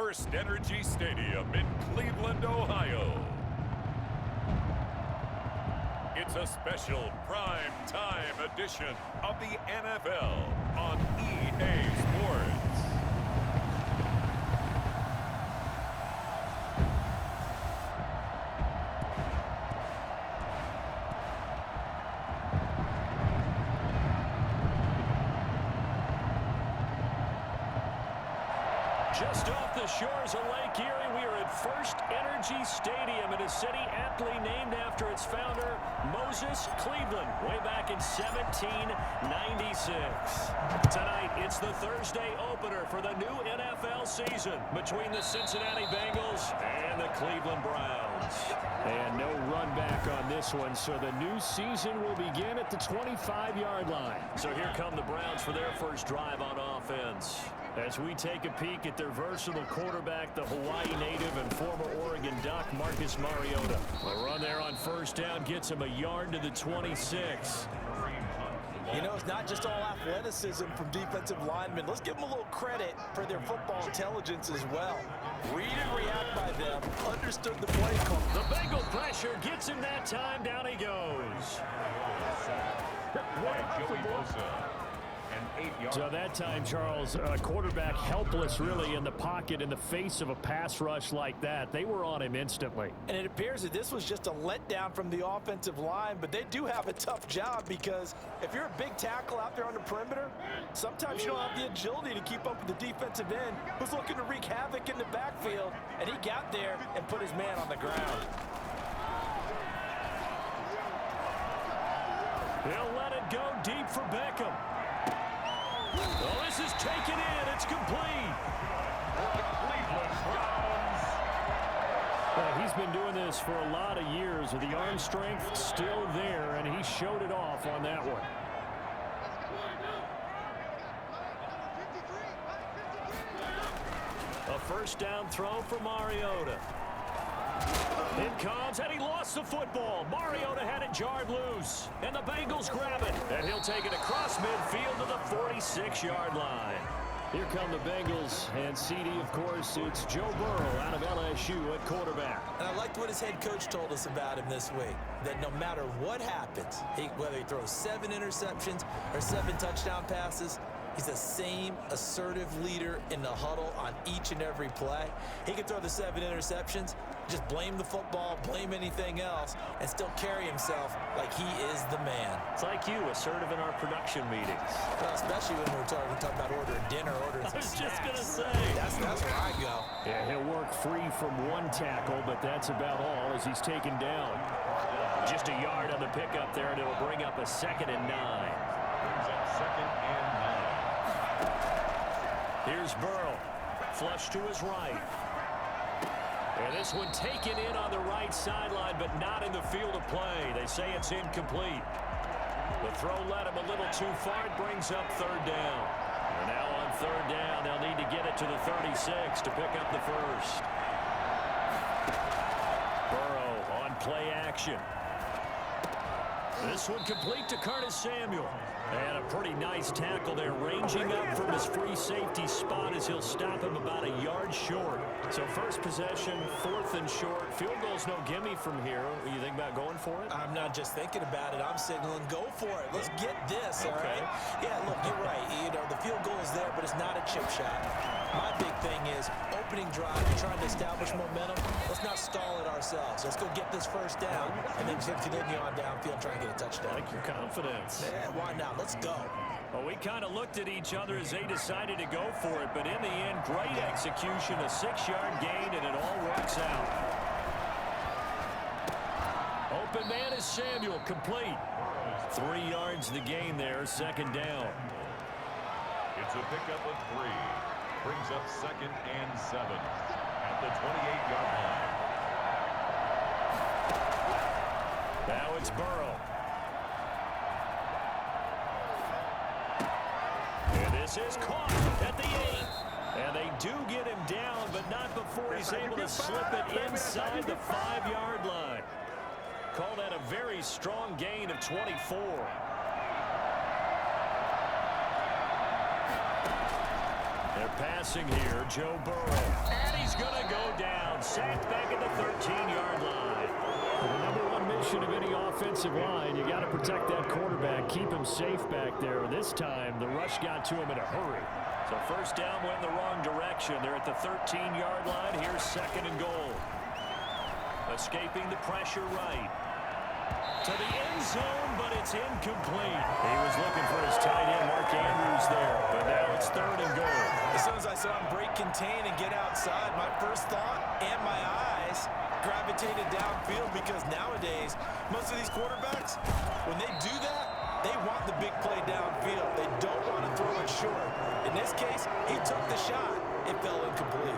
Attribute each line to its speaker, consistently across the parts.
Speaker 1: First Energy Stadium in Cleveland, Ohio. It's a special prime time edition of the NFL on EA Sports.
Speaker 2: Just off the shores of Lake Erie, we are at First Energy Stadium in a city aptly named after its founder, Moses Cleveland, way back in 1796. Tonight, it's the Thursday opener for the new NFL season between the Cincinnati Bengals and the Cleveland Browns. And no run back on this one, so the new season will begin at the 25-yard line. So here come the Browns for their first drive on offense. As we take a peek at their versatile quarterback, the Hawaii native and former Oregon Duck, Marcus Mariota. A run there on first down gets him a yard to the 26.
Speaker 3: You know, it's not just all athleticism from defensive linemen. Let's give them a little credit for their football intelligence as well. Read and react by them. Understood the play call.
Speaker 2: The Bengal pressure gets him that time. Down he goes. So that time, Charles, quarterback helpless really in the pocket in the face of a pass rush like that. They were on him instantly.
Speaker 3: And it appears that this was just a letdown from the offensive line, but they do have a tough job because if you're a big tackle out there on the perimeter, sometimes you don't have the agility to keep up with the defensive end who's looking to wreak havoc in the backfield, and he got there and put his man on the ground.
Speaker 2: He'll let it go deep for Beckham. Well, this is taken in. It's complete. Well, he's been doing this for a lot of years with the arm strength still there, and he showed it off on that one. A first down throw for Mariota. It comes, and he lost the football. Mariota had it jarred loose, and the Bengals grab it. And he'll take it across midfield to the 46-yard line. Here come the Bengals, and CD, of course, it's Joe Burrow out of LSU at quarterback.
Speaker 3: And I liked what his head coach told us about him this week, that no matter what happens, whether he throws 7 interceptions or 7 touchdown passes, he's the same assertive leader in the huddle on each and every play. He can throw the 7 interceptions, just blame the football, blame anything else, and still carry himself like he is the man.
Speaker 2: It's like you, assertive in our production meetings.
Speaker 3: Well, especially when we're talking about ordering dinner, ordering some
Speaker 2: I was just going to say.
Speaker 3: That's where I go.
Speaker 2: Yeah, he'll work free from one tackle, but that's about all as he's taken down. Just a yard on the pickup there, and it'll bring up a 2nd and 9.
Speaker 1: Brings up 2nd and 9.
Speaker 2: Here's Burrow. Flush to his right. And this one taken in on the right sideline, but not in the field of play. They say it's incomplete. The throw led him a little too far. It brings up 3rd down. And now on 3rd down, they'll need to get it to the 36 to pick up the first. Burrow on play action. This one complete to Curtis Samuel. And a pretty nice tackle there, ranging up from his free safety spot as he'll stop him about a yard short. So first possession, 4th and short. Field goal's no gimme from here. What do you think about going for it?
Speaker 3: I'm not just thinking about it. I'm signaling, go for it. Let's get this, all right? Yeah, look, you're right. You know, the field goal is there, but it's not a chip shot. My big thing is opening drive, trying to establish momentum. Let's not stall it ourselves. Let's go get this first down, and then continue on downfield, try and get a touchdown.
Speaker 2: I like your confidence.
Speaker 3: Yeah, why not? Let's go.
Speaker 2: Well, we kind of looked at each other as they decided to go for it, but in the end, great execution, a 6-yard gain, and it all works out. Open man is Samuel, complete. 3 yards the gain there, 2nd down.
Speaker 1: It's a pickup of 3. Brings up 2nd and 7 at the 28-yard line.
Speaker 2: Now it's Burrow. And this is caught at the 8. And they do get him down, but not before he's able to slip it inside the 5-yard line. Call that a very strong gain of 24. They're passing here, Joe Burrow. And function of any offensive line. You got to protect that quarterback, keep him safe back there. This time, the rush got to him in a hurry. So first down went in the wrong direction. They're at the 13-yard line. Here's 2nd and goal. Escaping the pressure right. To the end zone, but it's incomplete. He was looking for his tight end, Mark Andrews, there. But now it's 3rd and goal.
Speaker 3: As soon as I saw him break contain and get outside, my first thought and my eyes gravitated downfield, because nowadays, most of these quarterbacks, when they do that, they want the big play downfield. They don't want to throw it short. In this case, he took the shot. It fell incomplete.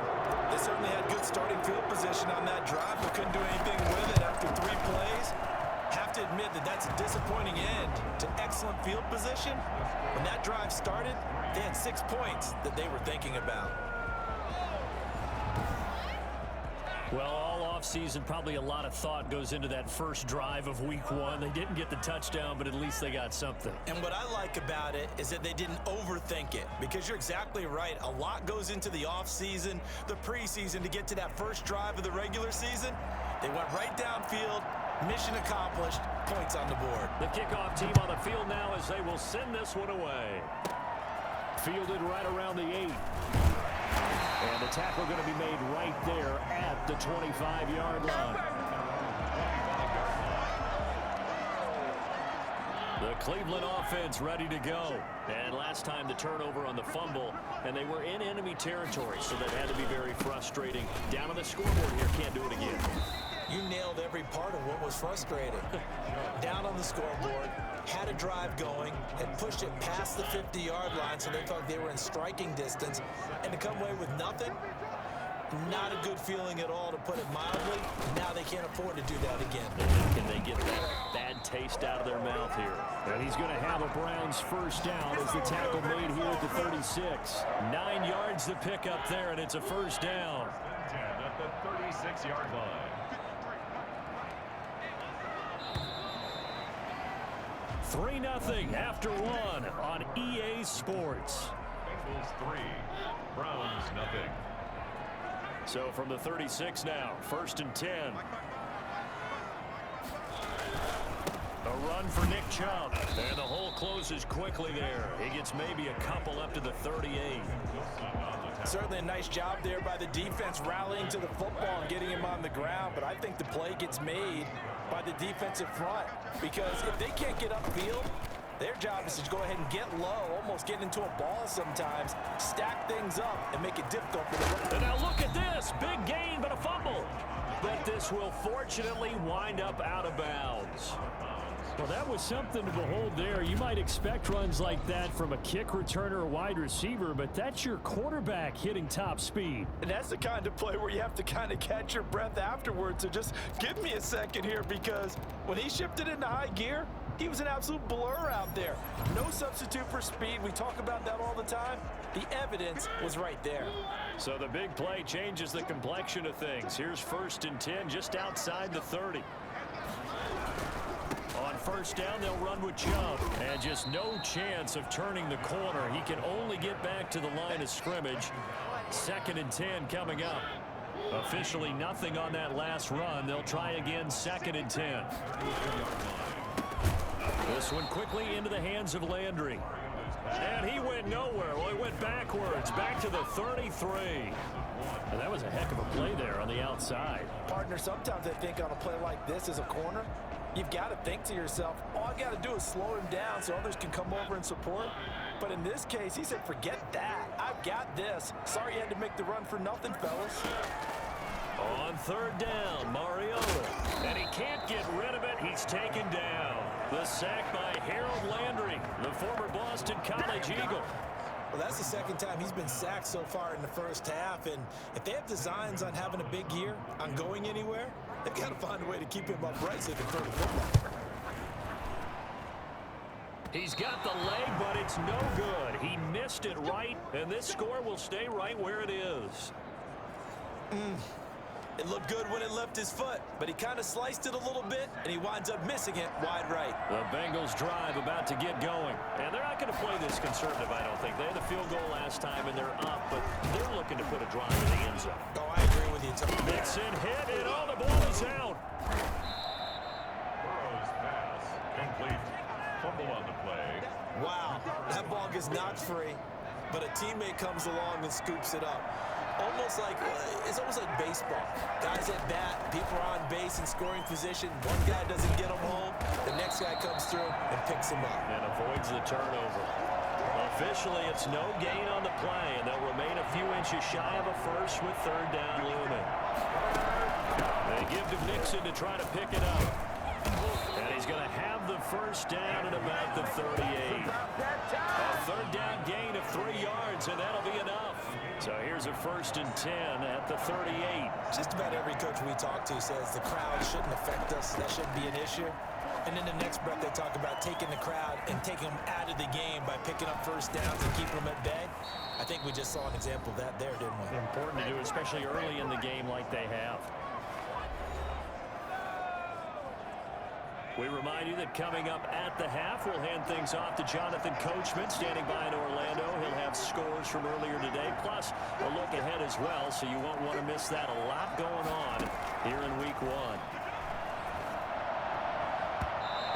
Speaker 3: They certainly had good starting field position on that drive, but couldn't do anything with it after 3 plays. Have to admit that that's a disappointing end to excellent field position. When that drive started, they had 6 points that they were thinking about.
Speaker 2: Well, all offseason, probably a lot of thought goes into that first drive of week 1. They didn't get the touchdown, but at least they got something.
Speaker 3: And what I like about it is that they didn't overthink it, because you're exactly right. A lot goes into the offseason, the preseason, to get to that first drive of the regular season. They went right downfield. Mission accomplished. Points on the board.
Speaker 2: The kickoff team on the field now as they will send this one away. Fielded right around the 8. And the tackle going to be made right there at the 25-yard line. The Cleveland offense ready to go. And last time the turnover on the fumble, and they were in enemy territory, so that had to be very frustrating. Down on the scoreboard here, can't do it again.
Speaker 3: You nailed every part of what was frustrating. Down on the scoreboard, had a drive going, and pushed it past the 50-yard line, so they thought they were in striking distance. And to come away with nothing, not a good feeling at all, to put it mildly. Now they can't afford to do that again.
Speaker 2: Can they get that bad taste out of their mouth here? And he's going to have a Browns first down as the tackle made here at the 36. 9 yards to pick up there, and it's a first down.
Speaker 1: 10 at the 36-yard line.
Speaker 2: 3-0 after 1 on EA Sports.
Speaker 1: Bengals 3, Browns 0.
Speaker 2: So from the 36 now, 1st and 10. A run for Nick Chubb. And the hole closes quickly there. He gets maybe a couple up to the 38.
Speaker 3: Certainly a nice job there by the defense, rallying to the football and getting him on the ground. But I think the play gets made by the defensive front, because if they can't get upfield, their job is to go ahead and get low, almost get into a ball sometimes, stack things up, and make it difficult for the run.
Speaker 2: And now look at this. Big gain, but a fumble. But this will fortunately wind up out of bounds. Well, that was something to behold there. You might expect runs like that from a kick returner or wide receiver, but that's your quarterback hitting top speed.
Speaker 3: And that's the kind of play where you have to kind of catch your breath afterwards. So just give me a second here, because when he shifted into high gear, he was an absolute blur out there. No substitute for speed. We talk about that all the time. The evidence was right there.
Speaker 2: So the big play changes the complexion of things. Here's 1st and 10 just outside the 30. On first down, they'll run with Chubb. And just no chance of turning the corner. He can only get back to the line of scrimmage. 2nd and 10 coming up. Officially nothing on that last run. They'll try again, 2nd and 10. This one quickly into the hands of Landry. And he went nowhere. Well, he went backwards, back to the 33. And that was a heck of a play there on the outside.
Speaker 3: Partner, sometimes I think on a play like this as a corner, you've got to think to yourself, all I got to do is slow him down so others can come over and support. But in this case, he said, forget that. I've got this. Sorry you had to make the run for nothing, fellas.
Speaker 2: On 3rd down, Mariota. And he can't get rid of it. He's taken down. The sack by Harold Landry, the former Boston College Eagle.
Speaker 3: Well, that's the 2nd time he's been sacked so far in the first half. And if they have designs on having a big year, on going anywhere, they've got to find a way to keep him upright so they can throw the football.
Speaker 2: He's got the leg, but it's no good. He missed it right, and this score will stay right where it is.
Speaker 3: It looked good when it left his foot, but he kind of sliced it a little bit, and he winds up missing it wide right.
Speaker 2: The Bengals drive about to get going. And they're not going to play this conservative, I don't think. They had the field goal last time, and they're up, but they're looking to put a drive in the end zone.
Speaker 3: Oh, I agree with you, Tony.
Speaker 2: Mixon hit, and all the ball is out.
Speaker 1: Fumble on the play.
Speaker 3: Wow, that ball gets knocked free, but a teammate comes along and scoops it up. It's almost like baseball. Guys at bat, people are on base in scoring position. One guy doesn't get them home. The next guy comes through and picks him up.
Speaker 2: And avoids the turnover. Officially, it's no gain on the play, and they'll remain a few inches shy of a first with third down looming. They give to Mixon to try to pick it up. And he's going to have the first down at about the 38. A third down gain of 3 yards, and that'll be enough. So here's a 1st and 10 at the 38.
Speaker 3: Just about every coach we talk to says the crowd shouldn't affect us. That shouldn't be an issue. And in the next breath, they talk about taking the crowd and taking them out of the game by picking up first downs and keeping them at bay. I think we just saw an example of that there, didn't we?
Speaker 2: Important to do, especially early in the game like they have. We remind you that coming up at the half, we'll hand things off to Jonathan Coachman, standing by in Orlando. He'll have scores from earlier today, plus a look ahead as well, so you won't want to miss that. A lot going on here in Week 1.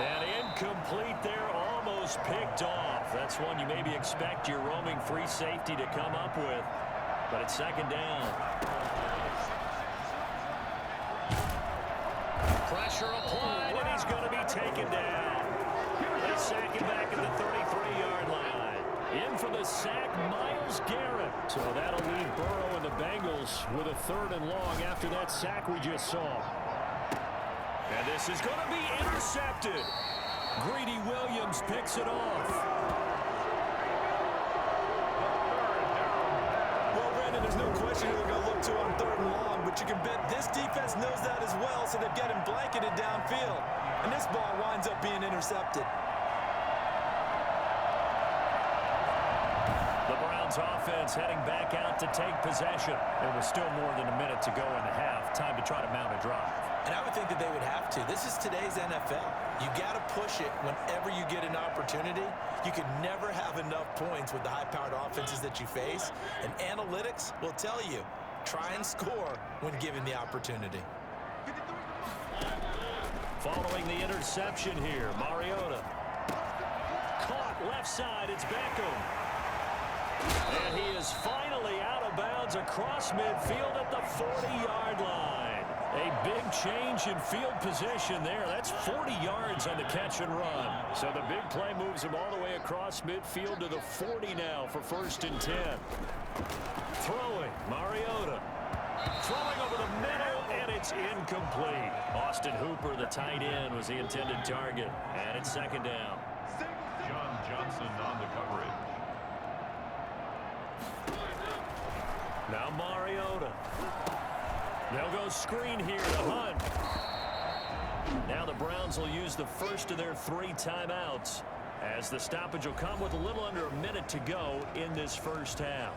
Speaker 2: And incomplete there, almost picked off. That's one you maybe expect your roaming free safety to come up with, but it's second down. Pressure applied, and he's going to be taken down. They sack him back at the 33-yard line. In for the sack, Myles Garrett. So that'll leave Burrow and the Bengals with a 3rd and long after that sack we just saw. And this is going to be intercepted. Greedy Williams picks it off.
Speaker 3: Well, Brandon, there's no question who they're going to look to on 3rd and long, but you can bet this defense knows that as well, so they're getting blanketed downfield. And this ball winds up being intercepted.
Speaker 2: The Browns offense heading back out to take possession. There was still more than a minute to go in the half. Time to try to mount a drive.
Speaker 3: And I would think that they would have to. This is today's NFL. You got to push it whenever you get an opportunity. You can never have enough points with the high-powered offenses that you face. And analytics will tell you, try and score when given the opportunity.
Speaker 2: Following the interception here, Mariota. Caught left side, it's Beckham. And he is finally out of bounds across midfield at the 40-yard line. A big change in field position there. That's 40 yards on the catch and run. So the big play moves him all the way across midfield to the 40 now for 1st and 10. Throwing, Mariota. Throwing over the middle, and it's incomplete. Austin Hooper, the tight end, was the intended target. And it's 2nd down.
Speaker 1: John Johnson on the coverage.
Speaker 2: Now Mariota. They'll go screen here to Hunt. Now the Browns will use the first of their 3 timeouts, as the stoppage will come with a little under a minute to go in this first half.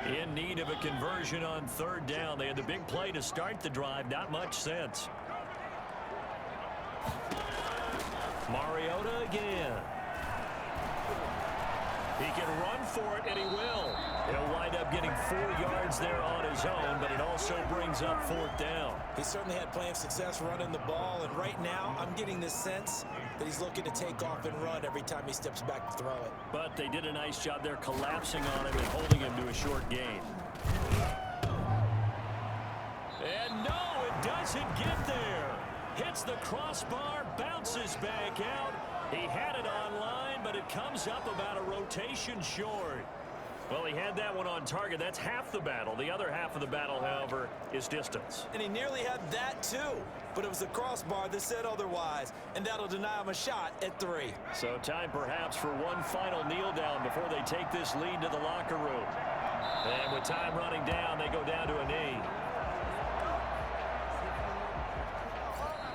Speaker 2: In need of a conversion on 3rd down. They had the big play to start the drive. Not much sense. Mariota again. He can run for it, and he will. He'll wind up getting 4 yards there on his own, but it also brings up 4th down.
Speaker 3: He certainly had plenty of success running the ball, and right now I'm getting the sense that he's looking to take off and run every time he steps back to throw it.
Speaker 2: But they did a nice job there collapsing on him and holding him to a short gain. And no, it doesn't get there. Hits the crossbar, bounces back out. He had it online, but it comes up about a rotation short. Well, he had that one on target. That's half the battle. The other half of the battle, however, is distance.
Speaker 3: And he nearly had that too, but it was the crossbar that said otherwise, and that'll deny him a shot at 3.
Speaker 2: So time perhaps for one final kneel down before they take this lead to the locker room. And with time running down, they go down to a knee.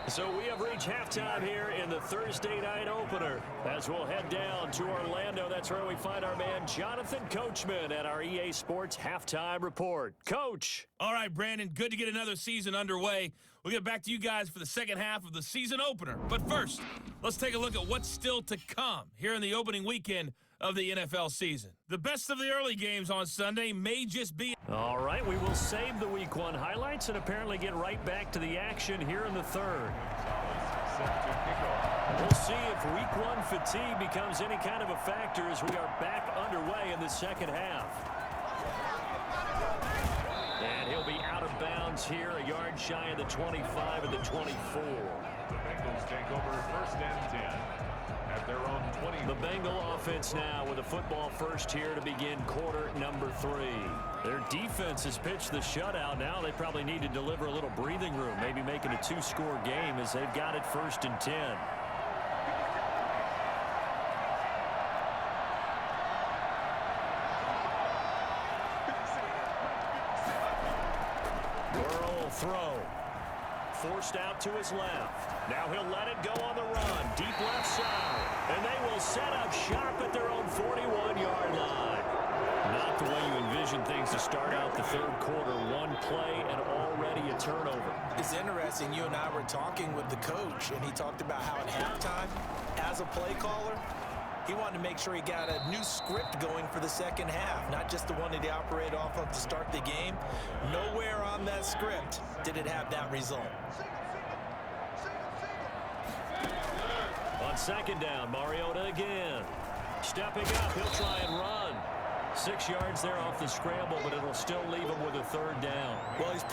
Speaker 2: So we have reached halftime here in the Thursday night opener. As we'll head down to Orlando, that's where we find our man Jonathan Coachman at our EA Sports Halftime Report. Coach.
Speaker 4: All right, Brandon, good to get another season underway. We'll get back to you guys for the second half of the season opener. But first, let's take a look at what's still to come here in the opening weekend of the NFL season. The best of the early games on Sunday may just be...
Speaker 2: All right, we will save the Week 1 highlights and apparently get right back to the action here in the third. We'll see if Week 1 fatigue becomes any kind of a factor as we are back underway in the second half. And he'll be out of bounds here, a yard shy of the 25 of the 24.
Speaker 1: The Bengals take over first and 10 at their own 20.
Speaker 2: The Bengal offense now with a football first here to begin quarter number 3. Their defense has pitched the shutout. Now they probably need to deliver a little breathing room, maybe making a 2-score game as they've got it first and 10. Throw. Forced out to his left. Now he'll let it go on the run. Deep left side. And they will set up shop at their own 41-yard line. Not the way you envision things to start out the third quarter. One play and already a turnover.
Speaker 3: It's interesting. You and I were talking with the coach, and he talked about how at halftime, as a play caller, he wanted to make sure he got a new script going for the second half, not just the one that he operated off of to start the game. Nowhere on that script did it have that result.
Speaker 2: On second down, Mariota again. Stepping up, he'll try and run. 6 yards there off the scramble, but it'll still leave him with a third down.
Speaker 3: Well, he's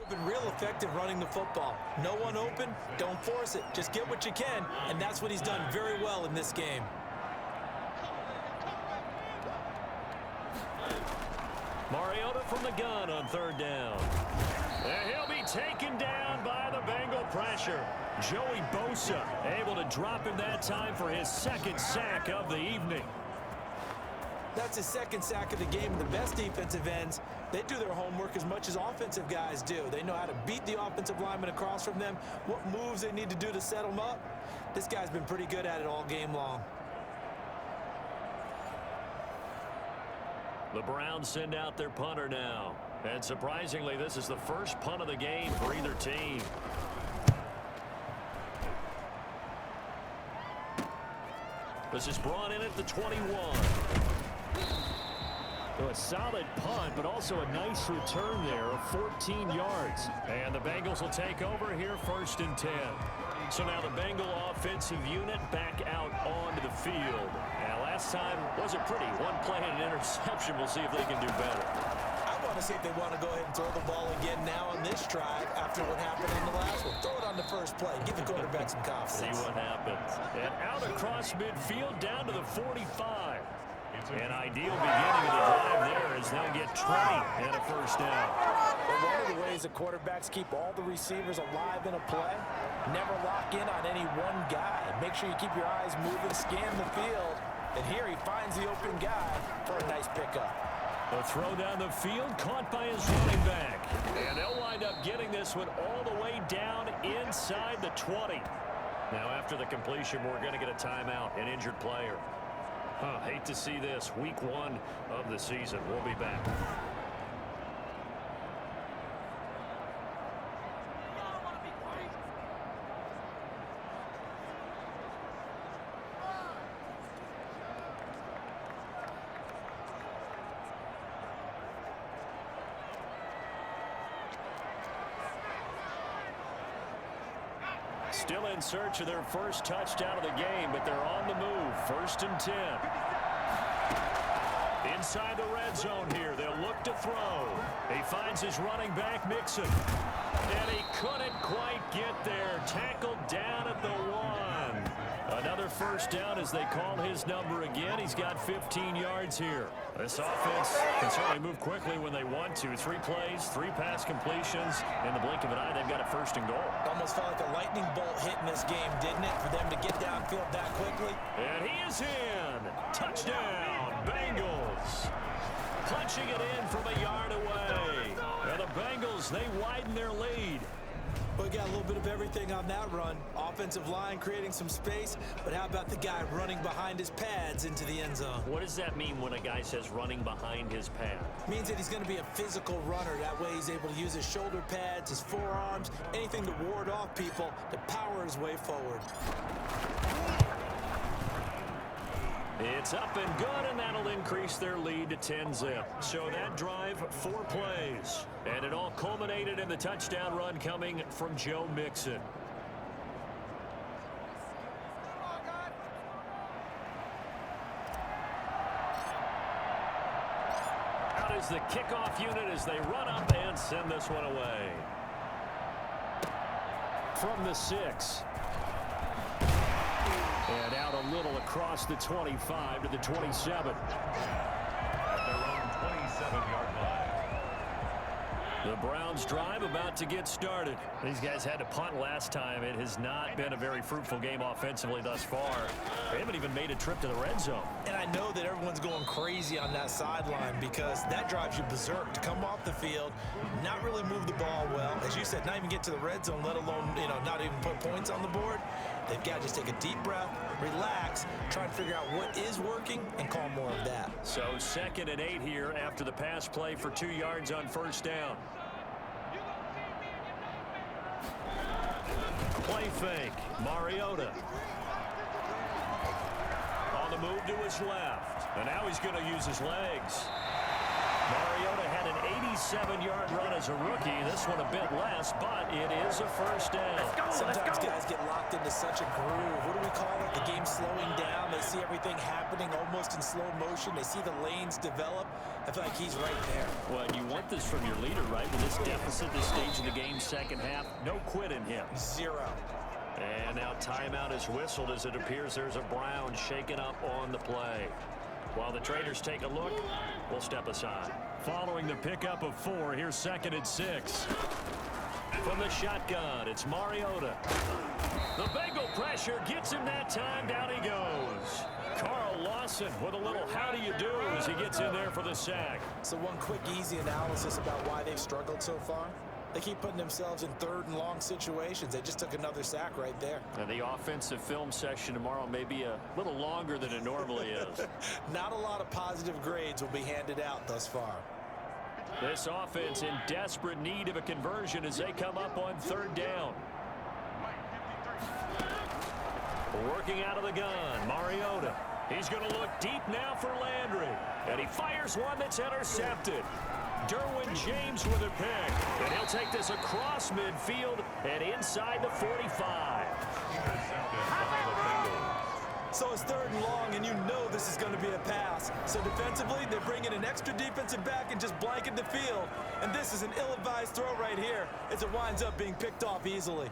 Speaker 3: been real effective running the football. No one open, don't force it. Just get what you can, and that's what he's done very well in this game.
Speaker 2: Mariota from the gun on third down. And he'll be taken down by the Bengal pressure. Joey Bosa able to drop him that time for his second sack of the evening.
Speaker 3: That's his second sack of the game. The best defensive ends, they do their homework as much as offensive guys do. They know how to beat the offensive lineman across from them, what moves they need to do to set them up. This guy's been pretty good at it all game long.
Speaker 2: The Browns send out their punter now. And surprisingly, this is the first punt of the game for either team. This is brought in at the 21. So a solid punt, but also a nice return there of 14 yards. And the Bengals will take over here first and 10. So now the Bengal offensive unit back out onto the field. Now last time wasn't pretty. One play and an interception. We'll see if they can do better.
Speaker 3: I want to see if they want to go ahead and throw the ball again now on this drive after what happened on the last one. Throw it on the first play. Give the quarterback some confidence.
Speaker 2: See what happens. And out across midfield down to the 45. An ideal beginning of the drive there as they'll get 20 and a first down.
Speaker 3: But one of the ways the quarterbacks keep all the receivers alive in a play, never lock in on any one guy. Make sure you keep your eyes moving, scan the field. And here he finds the open guy for a nice pickup.
Speaker 2: A throw down the field, caught by his running back. And they'll wind up getting this one all the way down inside the 20. Now after the completion, we're going to get a timeout, an injured player. Hate to see this. Week 1 of the season. We'll be back. Still in search of their first touchdown of the game, but they're on the move. First and 10. Inside the red zone here, they'll look to throw. He finds his running back, Mixon. And he couldn't quite get there. Tackled down at the 1. Another first down as they call his number again. He's got 15 yards here. This offense can certainly move quickly when they want to. 3 plays, 3 pass completions. In the blink of an eye, they've got a first and goal.
Speaker 3: Almost felt like a lightning bolt hit in this game, didn't it, for them to get downfield that quickly?
Speaker 2: And he is in. Touchdown, Bengals. Punching it in from a yard away. And the Bengals, they widen their lead.
Speaker 3: We got a little bit of everything on that run. Offensive line creating some space, but how about the guy running behind his pads into the end zone?
Speaker 2: What does that mean when a guy says running behind his pad?
Speaker 3: Means that he's going to be a physical runner. That way he's able to use his shoulder pads, his forearms, anything to ward off people to power his way forward.
Speaker 2: It's up and good, and that'll increase their lead to 10-zip. So that drive, 4 plays. And it all culminated in the touchdown run coming from Joe Mixon. Out is the kickoff unit as they run up and send this one away. From the 6. And out a little across the 25 to the 27.
Speaker 1: At their own 27-yard line.
Speaker 2: The Browns drive about to get started. These guys had to punt last time. It has not been a very fruitful game offensively thus far. They haven't even made a trip to the red zone.
Speaker 3: And I know that everyone's going crazy on that sideline because that drives you berserk to come off the field, not really move the ball well. As you said, not even get to the red zone, let alone, not even put points on the board. They've got to just take a deep breath, relax, try and figure out what is working, and call more of that.
Speaker 2: So 2nd and 8 here after the pass play for 2 yards on first down. Play fake. Mariota. On the move to his left. And now he's going to use his legs. Mariota had an 87-yard run as a rookie. This one a bit less, but it is a first down.
Speaker 3: Sometimes guys get locked into such a groove. What do we call it? The game's slowing down. They see everything happening almost in slow motion. They see the lanes develop. I feel like he's right there.
Speaker 2: Well, you want this from your leader, right? With this deficit, this stage of the game, second half, no quit in him.
Speaker 3: 0.
Speaker 2: And now timeout is whistled as it appears there's a Brown shaken up on the play. While the traders take a look, we'll step aside. Following the pickup of 4, here's 2nd and 6. From the shotgun, it's Mariota. The Bengal pressure gets him that time. Down he goes. Carl Lawson with a little how do you do as he gets in there for the sack.
Speaker 3: So one quick, easy analysis about why they've struggled so far. They keep putting themselves in 3rd and long situations. They just took another sack right there.
Speaker 2: And the offensive film session tomorrow may be a little longer than it normally is.
Speaker 3: Not a lot of positive grades will be handed out thus far.
Speaker 2: This offense in desperate need of a conversion as they come up on 3rd down. Working out of the gun, Mariota. He's going to look deep now for Landry. And he fires one that's intercepted. Derwin James with a pick. And he'll take this across midfield and inside the 45.
Speaker 3: So it's 3rd and long, and you know this is going to be a pass. So defensively, they bring in an extra defensive back and just blanket the field. And this is an ill-advised throw right here as it winds up being picked off easily.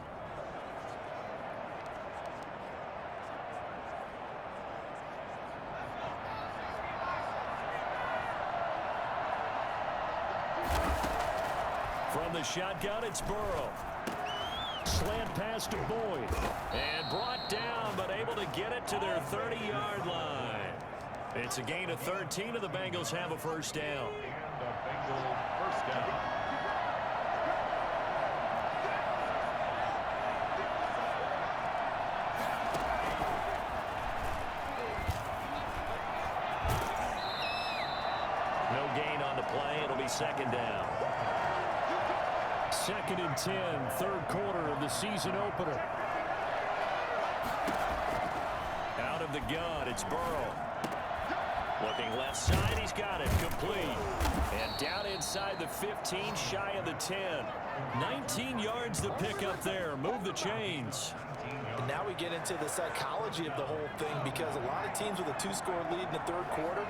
Speaker 2: From the shotgun, it's Burrow. Slant pass to Boyd. And brought down, but able to get it to their 30-yard line. It's a gain of 13, and the Bengals have a first down.
Speaker 1: And the Bengal first down.
Speaker 2: No gain on the play. It'll be 2nd down. 2nd and 10, 3rd quarter of the season opener. Out of the gun, it's Burrow. Looking left side, he's got it, complete. And down inside the 15, shy of the 10. 19 yards to pick up there, move the chains.
Speaker 3: And now we get into the psychology of the whole thing because a lot of teams with a 2-score lead in the 3rd quarter,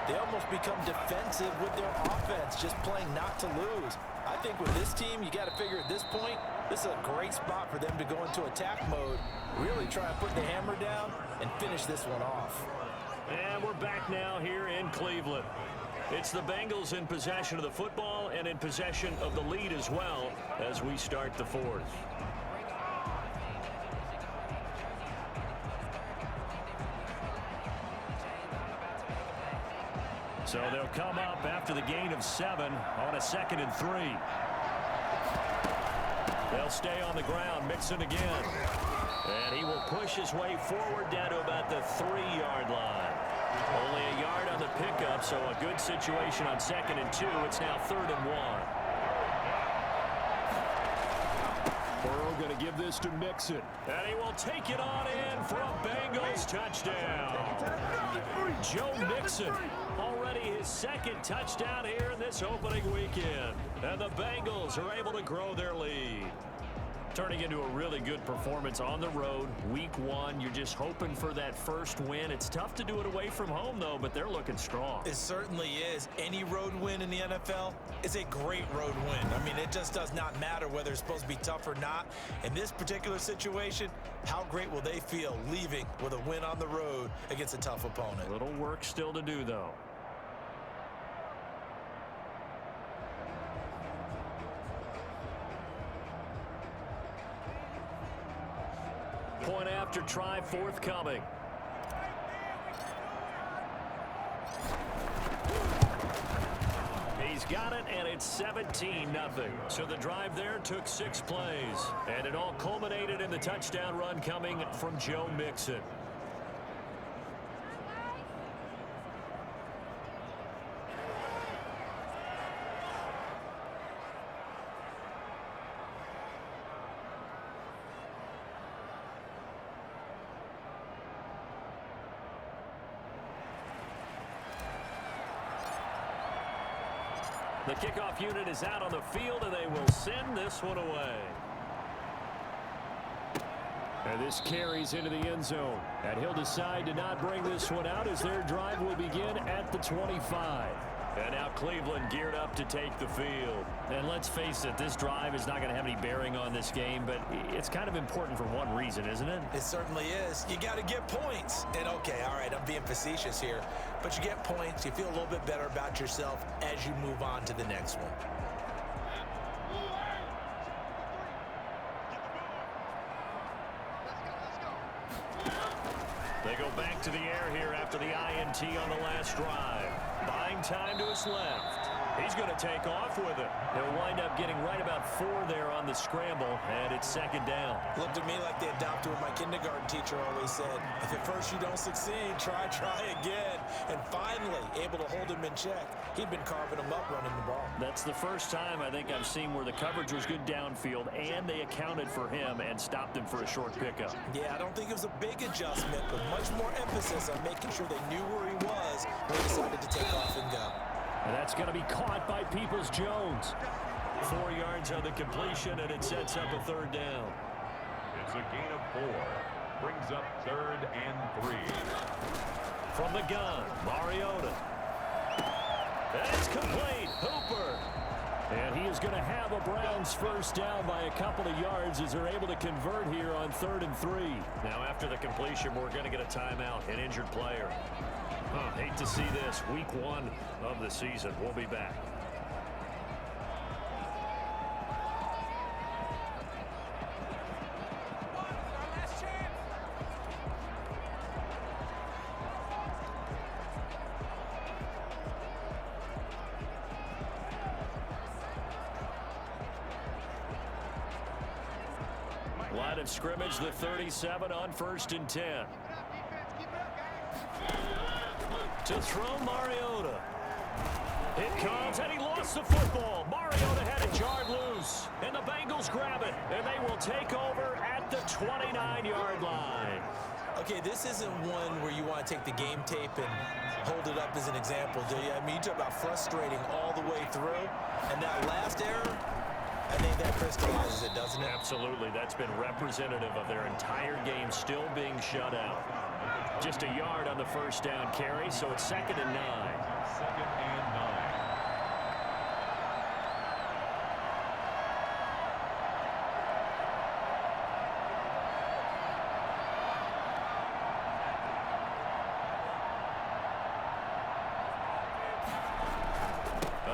Speaker 3: they almost become defensive with their offense, just playing not to lose. I think with this team, you got to figure at this point, this is a great spot for them to go into attack mode, really try and put the hammer down and finish this one off.
Speaker 2: And we're back now here in Cleveland. It's the Bengals in possession of the football and in possession of the lead as well as we start the 4th. So they'll come up after the gain of 7 on a 2nd and 3. They'll stay on the ground, Mixon again. And he will push his way forward down to about the 3-yard line. Only a yard on the pickup, so a good situation on 2nd and 2. It's now 3rd and 1. Burrow going to to give this to Mixon. And he will take it on in for a Bengals touchdown. Joe Mixon, already his second touchdown here in this opening weekend. And the Bengals are able to grow their lead. Turning into a really good performance on the road. Week 1, you're just hoping for that first win. It's tough to do it away from home, though, but they're looking strong.
Speaker 3: It certainly is. Any road win in the NFL is a great road win. I mean, it just does not matter whether it's supposed to be tough or not. In this particular situation, how great will they feel leaving with a win on the road against a tough opponent?
Speaker 2: A little work still to do, though. Point after try forthcoming. He's got it, and it's 17-0. So the drive there took 6 plays, and it all culminated in the touchdown run coming from Joe Mixon. The kickoff unit is out on the field, and they will send this one away. And this carries into the end zone. And he'll decide to not bring this one out as their drive will begin at the 25. And now Cleveland geared up to take the field. And let's face it, this drive is not going to have any bearing on this game, but it's kind of important for one reason, isn't it?
Speaker 3: It certainly is. You got to get points. And okay, all right, I'm being facetious here, but you get points, you feel a little bit better about yourself as you move on to the next one.
Speaker 2: They go back to the air here after the INT on the last drive. Buying time to his left. He's going to take off with it. They'll wind up getting right about 4 there on the scramble, and it's second down.
Speaker 3: Looked to me like they adopted what my kindergarten teacher always said. If at first you don't succeed, try again. And finally, able to hold him in check. He'd been carving him up running the ball.
Speaker 2: That's the first time I think I've seen where the coverage was good downfield, and they accounted for him and stopped him for a short pickup.
Speaker 3: Yeah, I don't think it was a big adjustment, but much more emphasis on making sure they knew where he was when he decided to take off and go.
Speaker 2: And that's going to be caught by Peoples-Jones. 4 yards on the completion, and it sets up a third down.
Speaker 1: It's a gain of 4. Brings up 3rd and 3.
Speaker 2: From the gun, Mariota. That's complete. Hooper. And he is going to have a Browns first down by a couple of yards as they're able to convert here on 3rd and 3. Now after the completion, we're going to get a timeout, an injured player. Hate to see this. Week 1 of the season. We'll be back. Line of scrimmage, the 37 on 1st and 10. To throw Mariota. It comes, and he lost the football. Mariota had it jarred loose, and the Bengals grab it, and they will take over at the 29-yard line.
Speaker 3: Okay, this isn't one where you want to take the game tape and hold it up as an example, do you? I mean, you talk about frustrating all the way through, and that last error, I think that crystallizes it, doesn't it?
Speaker 2: Absolutely. That's been representative of their entire game still being shut out. Just a yard on the first down carry, so it's 2nd and 9.
Speaker 1: 2nd and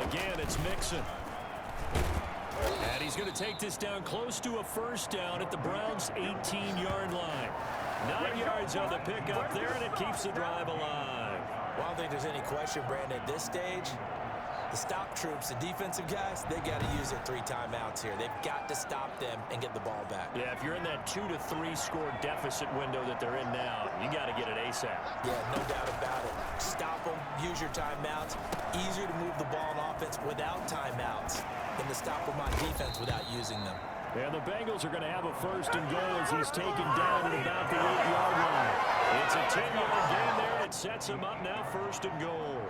Speaker 2: 9. Again, it's Mixon. And he's going to take this down close to a first down at the Browns' 18-yard line. 9 yards on the pickup there, and it keeps the drive alive.
Speaker 3: Well, I don't think there's any question, Brandon, at this stage, the stop troops, the defensive guys, they got to use their 3 timeouts here. They've got to stop them and get the ball back.
Speaker 2: Yeah, if you're in that 2 to 3 score deficit window that they're in now, you got to get it ASAP.
Speaker 3: Yeah, no doubt about it. Stop them, use your timeouts. Easier to move the ball on offense without timeouts than to stop them on defense without using them.
Speaker 2: And the Bengals are going to have a first and goal as he's taken down at about the 8-yard line. It's a 10-yard gain there, and it sets him up now first and goal.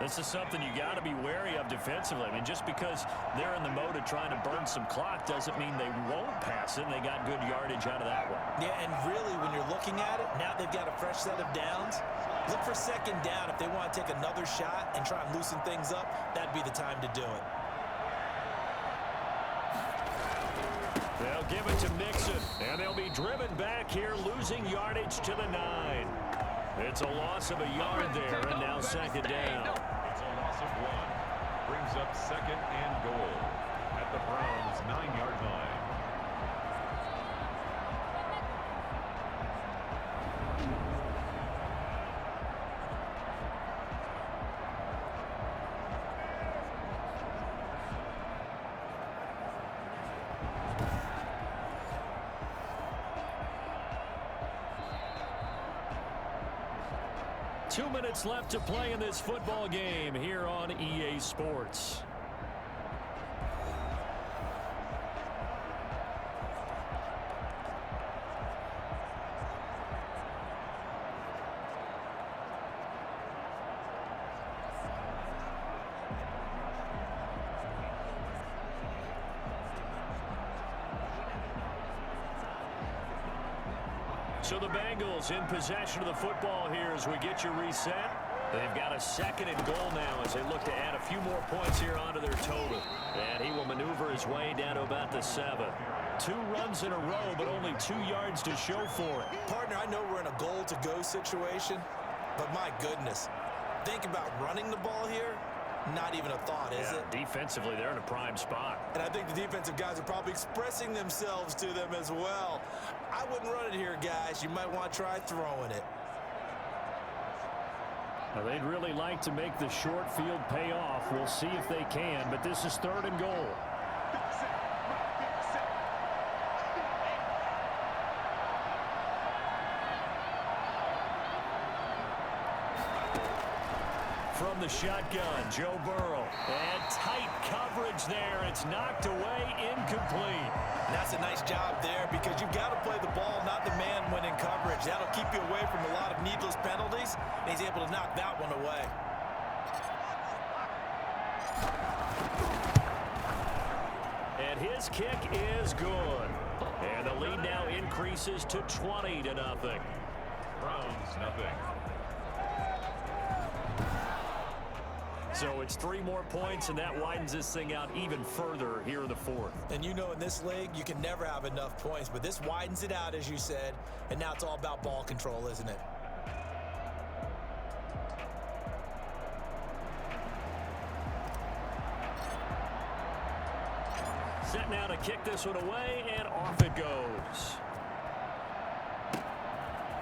Speaker 2: This is something you got to be wary of defensively. I mean, just because they're in the mode of trying to burn some clock doesn't mean they won't pass it. They got good yardage out of that one.
Speaker 3: Yeah, and really, when you're looking at it, now they've got a fresh set of downs. Look for second down. If they want to take another shot and try and loosen things up, that'd be the time to do it.
Speaker 2: They'll give it to Mixon, and they'll be driven back here, losing yardage to the 9. It's a loss of a yard there, and now second down.
Speaker 1: It's a loss of 1. Brings up second and goal at the Browns' 9-yard line.
Speaker 2: Two minutes left to play in this football game here on EA Sports. So the Bengals in possession of the football here as we get you reset. They've got a second and goal now as they look to add a few more points here onto their total. And he will maneuver his way down to about the 7. 2 runs in a row, but only 2 yards to show for it.
Speaker 3: Partner, I know we're in a goal-to-go situation, but my goodness, think about running the ball here. Not even a thought, is it?
Speaker 2: Defensively, they're in a prime spot.
Speaker 3: And I think the defensive guys are probably expressing themselves to them as well. I wouldn't run it here, guys. You might want to try throwing it.
Speaker 2: Well, they'd really like to make the short field pay off. We'll see if they can, but this is third and goal. From the shotgun, Joe Burrow. And tight coverage there. It's knocked away, incomplete.
Speaker 3: And that's a nice job there because you've got to play the ball, not the man when in coverage. That'll keep you away from a lot of needless penalties, and he's able to knock that one away.
Speaker 2: And his kick is good. And the lead now increases to 20-0.
Speaker 1: Browns, nothing.
Speaker 2: So it's 3 more points, and that widens this thing out even further here in the 4th.
Speaker 3: And you know in this league, you can never have enough points, but this widens it out, as you said, and now it's all about ball control, isn't it?
Speaker 2: Set now to kick this one away, and off it goes.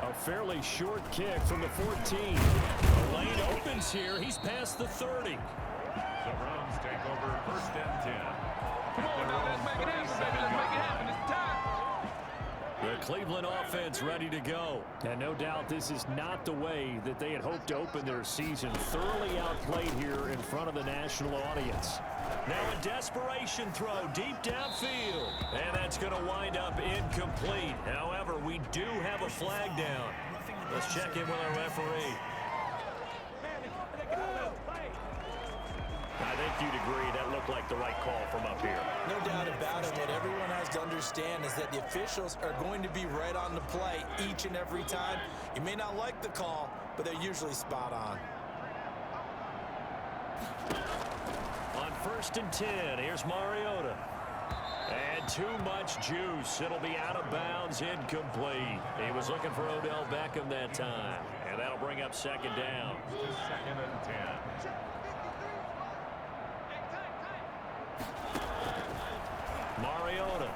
Speaker 2: A fairly short kick from the 14. The lane opens here. He's past the 30.
Speaker 1: The Browns take over first and 10.
Speaker 5: Come on now, let's make it happen, baby. Let's make it happen. It's time.
Speaker 2: The Cleveland offense ready to go. And no doubt this is not the way that they had hoped to open their season. Thoroughly outplayed here in front of the national audience. Now a desperation throw deep downfield. And that's going to wind up incomplete. However, we do have a flag down. Let's check in with our referee. I think you'd agree that looked like the right call from up here.
Speaker 3: No doubt about it. What everyone has to understand is that the officials are going to be right on the play each and every time. You may not like the call, but they're usually spot on.
Speaker 2: On first and 10, here's Mariota. And too much juice. It'll be out of bounds, incomplete. He was looking for Odell Beckham that time. And that'll bring up second down.
Speaker 1: Second and 10.
Speaker 2: Mariota.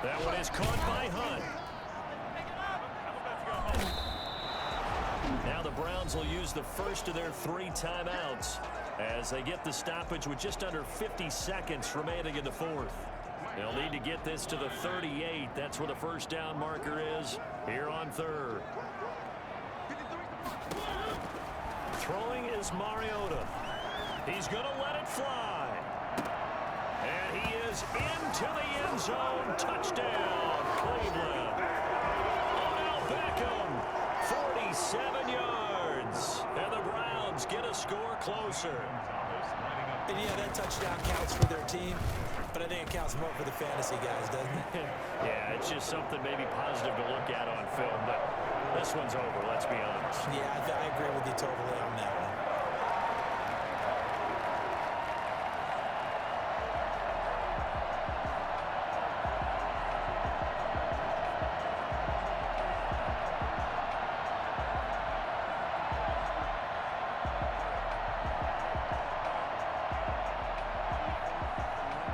Speaker 2: That one is caught by Hunt. Now the Browns will use the first of their 3 timeouts as they get the stoppage with just under 50 seconds remaining in the 4th. They'll need to get this to the 38. That's where the first down marker is here on 3rd. Throwing is Mariota. He's going to let it fly. And And he is into the end zone. Touchdown, Cleveland. Odell Beckham, 47 yards. And the Browns get a score closer.
Speaker 3: And yeah, that touchdown counts for their team, but I think it counts more for the fantasy guys, doesn't it?
Speaker 2: Yeah, it's just something maybe positive to look at on film, but this one's over, let's be honest.
Speaker 3: Yeah, I agree with you totally on that one.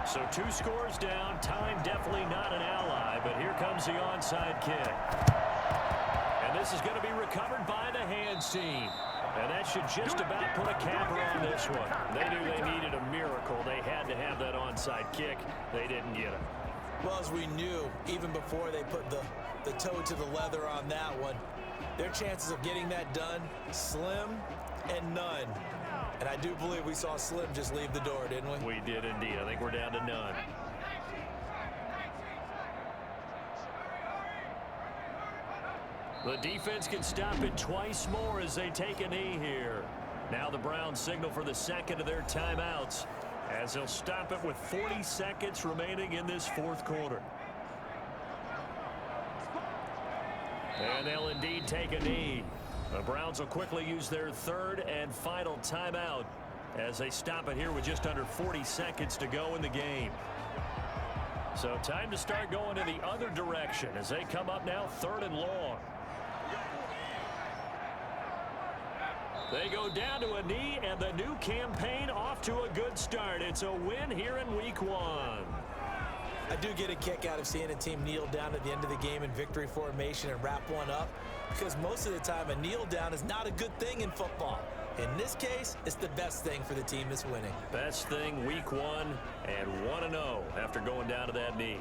Speaker 2: So 2 scores down. Time definitely not an ally, but here comes the onside kick. And this is going to be recovered by the hands team. And that should just about put a capper on this one. They knew they needed a miracle. They had to have that onside kick. They didn't get it.
Speaker 3: Well, as we knew, even before they put the toe to the leather on that one, their chances of getting that done, slim and none. And I do believe we saw Slim just leave the door, didn't we?
Speaker 2: We did indeed. I think we're down to none. The defense can stop it twice more as they take a knee here. Now the Browns signal for the second of their timeouts as they'll stop it with 40 seconds remaining in this fourth quarter. And they'll indeed take a knee. The Browns will quickly use their third and final timeout as they stop it here with just under 40 seconds to go in the game. So time to start going in the other direction as they come up now 3rd and long. They go down to a knee, and the new campaign off to a good start. It's a win here in week 1.
Speaker 3: I do get a kick out of seeing a team kneel down at the end of the game in victory formation and wrap one up, because most of the time a kneel down is not a good thing in football. In this case, it's the best thing for the team that's winning.
Speaker 2: Best thing week 1 and 1-0 after going down to that knee.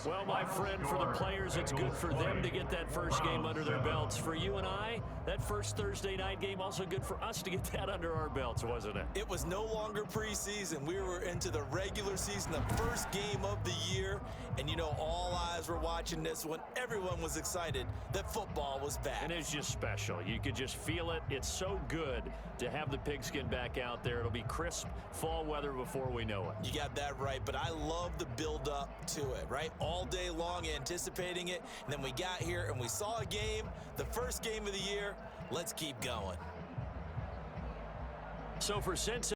Speaker 2: Well, my friend, for the players, it's good for them to get that first game under their belts. For you and I, that first Thursday night game, also good for us to get that under our belts, wasn't it?
Speaker 3: It was no longer preseason. We were into the regular season, the first game of the year. And, you know, all eyes were watching this one. Everyone was excited that football was back.
Speaker 2: And it's just special. You could just feel it. It's so good to have the pigskin back out there. It'll be crisp fall weather before we know it.
Speaker 3: You got that right, but I love the build-up to it, right? All day long anticipating it, and then we got here and we saw a game, the first game of the year. Let's keep going.
Speaker 2: So for Cincinnati,